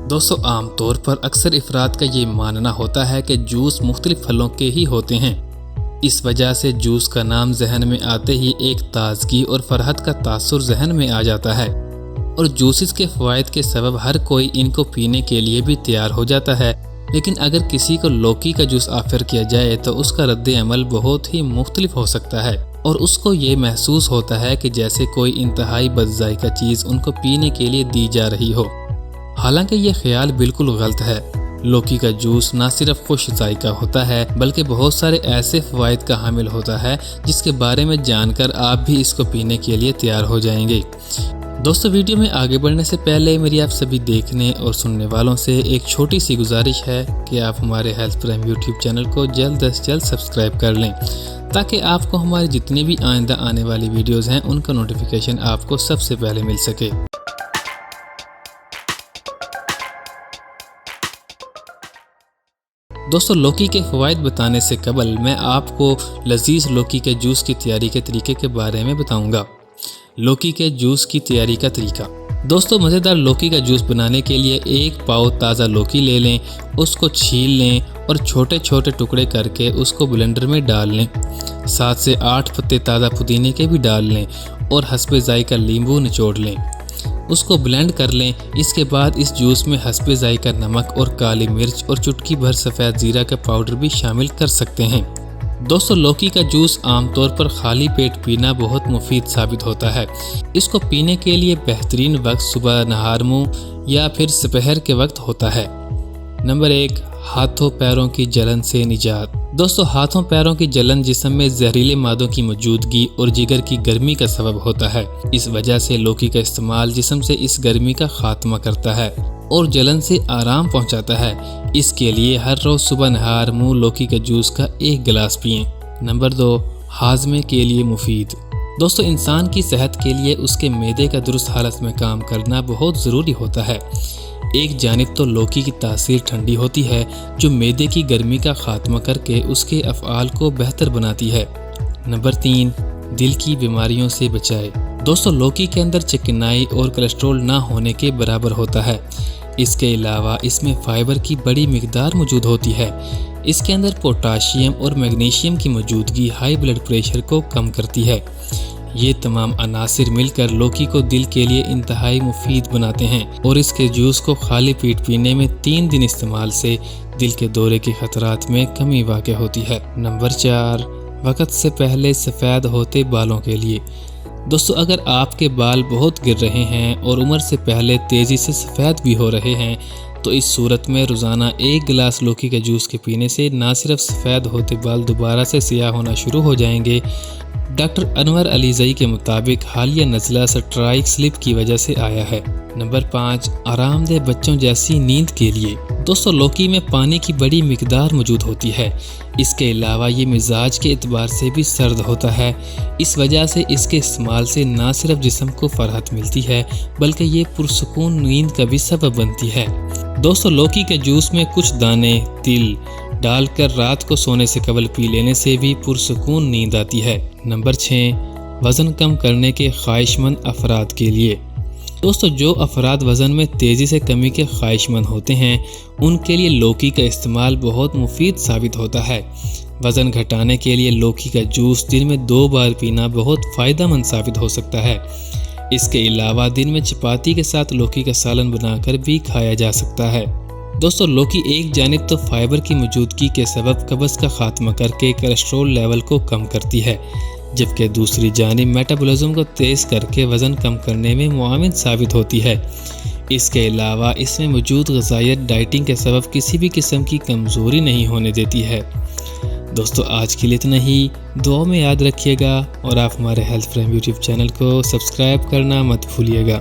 دوستو عام طور پر اکثر افراد کا یہ ماننا ہوتا ہے کہ جوس مختلف پھلوں کے ہی ہوتے ہیں۔ اس وجہ سے جوس کا نام ذہن میں آتے ہی ایک تازگی اور فرحت کا تاثر ذہن میں آ جاتا ہے، اور جوسز کے فوائد کے سبب ہر کوئی ان کو پینے کے لیے بھی تیار ہو جاتا ہے۔ لیکن اگر کسی کو لوکی کا جوس آفر کیا جائے تو اس کا رد عمل بہت ہی مختلف ہو سکتا ہے، اور اس کو یہ محسوس ہوتا ہے کہ جیسے کوئی انتہائی بد ذائقہ چیز ان کو پینے کے لیے دی جا رہی ہو۔ حالانکہ یہ خیال بالکل غلط ہے۔ لوکی کا جوس نہ صرف خوش ذائقہ ہوتا ہے بلکہ بہت سارے ایسے فوائد کا حامل ہوتا ہے جس کے بارے میں جان کر آپ بھی اس کو پینے کے لیے تیار ہو جائیں گے۔ دوستو ویڈیو میں آگے بڑھنے سے پہلے میری آپ سبھی دیکھنے اور سننے والوں سے ایک چھوٹی سی گزارش ہے کہ آپ ہمارے ہیلتھ پرائم یوٹیوب چینل کو جلد از جلد سبسکرائب کر لیں تاکہ آپ کو ہماری جتنی بھی آئندہ آنے والی ویڈیوز ہیں ان کا نوٹیفیکیشن آپ کو سب سے پہلے مل سکے۔ دوستو لوکی کے فوائد بتانے سے قبل میں آپ کو لذیذ لوکی کے جوس کی تیاری کے طریقے کے بارے میں بتاؤں گا۔ لوکی کے جوس کی تیاری کا طریقہ۔ دوستو مزیدار لوکی کا جوس بنانے کے لیے 1 پاؤ تازہ لوکی لے لیں، اس کو چھیل لیں اور چھوٹے چھوٹے ٹکڑے کر کے اس کو بلینڈر میں ڈال لیں۔ 7 سے 8 پتے تازہ پودینے کے بھی ڈال لیں اور حسب ذائقہ لیمبو نچوڑ لیں، اس کو بلینڈ کر لیں۔ اس کے بعد اس جوس میں حسب ذائقہ نمک اور کالی مرچ اور چٹکی بھر سفید زیرہ کا پاؤڈر بھی شامل کر سکتے ہیں۔ دوستو لوکی کا جوس عام طور پر خالی پیٹ پینا بہت مفید ثابت ہوتا ہے۔ اس کو پینے کے لیے بہترین وقت صبح نہار منہ یا پھر دوپہر کے وقت ہوتا ہے۔ نمبر 1، ہاتھوں پیروں کی جلن سے نجات۔ دوستو ہاتھوں پیروں کی جلن جسم میں زہریلے مادوں کی موجودگی اور جگر کی گرمی کا سبب ہوتا ہے۔ اس وجہ سے لوکی کا استعمال جسم سے اس گرمی کا خاتمہ کرتا ہے اور جلن سے آرام پہنچاتا ہے۔ اس کے لیے ہر روز صبح نہار منہ لوکی کے جوس کا 1 گلاس پئیں۔ نمبر 2، ہاضمے کے لیے مفید۔ دوستو انسان کی صحت کے لیے اس کے معدے کا درست حالت میں کام کرنا بہت ضروری ہوتا ہے۔ ایک جانب تو لوکی کی تاثیر ٹھنڈی ہوتی ہے جو معدے کی گرمی کا خاتمہ کر کے اس کے افعال کو بہتر بناتی ہے۔ نمبر 3، دل کی بیماریوں سے بچائے۔ دوستو لوکی کے اندر چکنائی اور کولیسٹرول نہ ہونے کے برابر ہوتا ہے۔ اس کے علاوہ اس میں فائبر کی بڑی مقدار موجود ہوتی ہے۔ اس کے اندر پوٹاشیم اور میگنیشیم کی موجودگی ہائی بلڈ پریشر کو کم کرتی ہے۔ یہ تمام عناصر مل کر لوکی کو دل کے لیے انتہائی مفید بناتے ہیں، اور اس کے جوس کو خالی پیٹ پینے میں 3 دن استعمال سے دل کے دورے کے خطرات میں کمی واقع ہوتی ہے۔ نمبر 4، وقت سے پہلے سفید ہوتے بالوں کے لیے۔ دوستو اگر آپ کے بال بہت گر رہے ہیں اور عمر سے پہلے تیزی سے سفید بھی ہو رہے ہیں تو اس صورت میں روزانہ 1 گلاس لوکی کے جوس کے پینے سے نہ صرف سفید ہوتے بال دوبارہ سے سیاہ ہونا شروع ہو جائیں گے۔ ڈاکٹر انور علی زئی کے مطابق حالیہ نزلہ سٹرائک سلپ کی وجہ سے آیا ہے۔ نمبر 5، آرام دہ بچوں جیسی نیند کے لیے۔ دوستو لوکی میں پانی کی بڑی مقدار موجود ہوتی ہے۔ اس کے علاوہ یہ مزاج کے اعتبار سے بھی سرد ہوتا ہے۔ اس وجہ سے اس کے استعمال سے نہ صرف جسم کو فرحت ملتی ہے بلکہ یہ پرسکون نیند کا بھی سبب بنتی ہے۔ دوستو لوکی کے جوس میں کچھ دانے تل ڈال کر رات کو سونے سے قبل پی لینے سے بھی پرسکون نیند آتی ہے۔ نمبر 6، وزن کم کرنے کے خواہش مند افراد کے لیے۔ دوستو جو افراد وزن میں تیزی سے کمی کے خواہش مند ہوتے ہیں ان کے لیے لوکی کا استعمال بہت مفید ثابت ہوتا ہے۔ وزن گھٹانے کے لیے لوکی کا جوس دن میں 2 بار پینا بہت فائدہ مند ثابت ہو سکتا ہے۔ اس کے علاوہ دن میں چپاتی کے ساتھ لوکی کا سالن بنا کر بھی کھایا جا سکتا ہے۔ دوستو لوکی ایک جانب تو فائبر کی موجودگی کے سبب قبض کا خاتمہ کر کے کولیسٹرول لیول کو کم کرتی ہے، جبکہ دوسری جانب میٹابولزم کو تیز کر کے وزن کم کرنے میں معاون ثابت ہوتی ہے۔ اس کے علاوہ اس میں موجود غذائیت ڈائٹنگ کے سبب کسی بھی قسم کی کمزوری نہیں ہونے دیتی ہے۔ دوستو آج کے لیے اتنا ہی، دعا میں یاد رکھیے گا اور آپ ہمارے ہیلتھ پرائم یوٹیوب چینل کو سبسکرائب کرنا مت بھولیے گا۔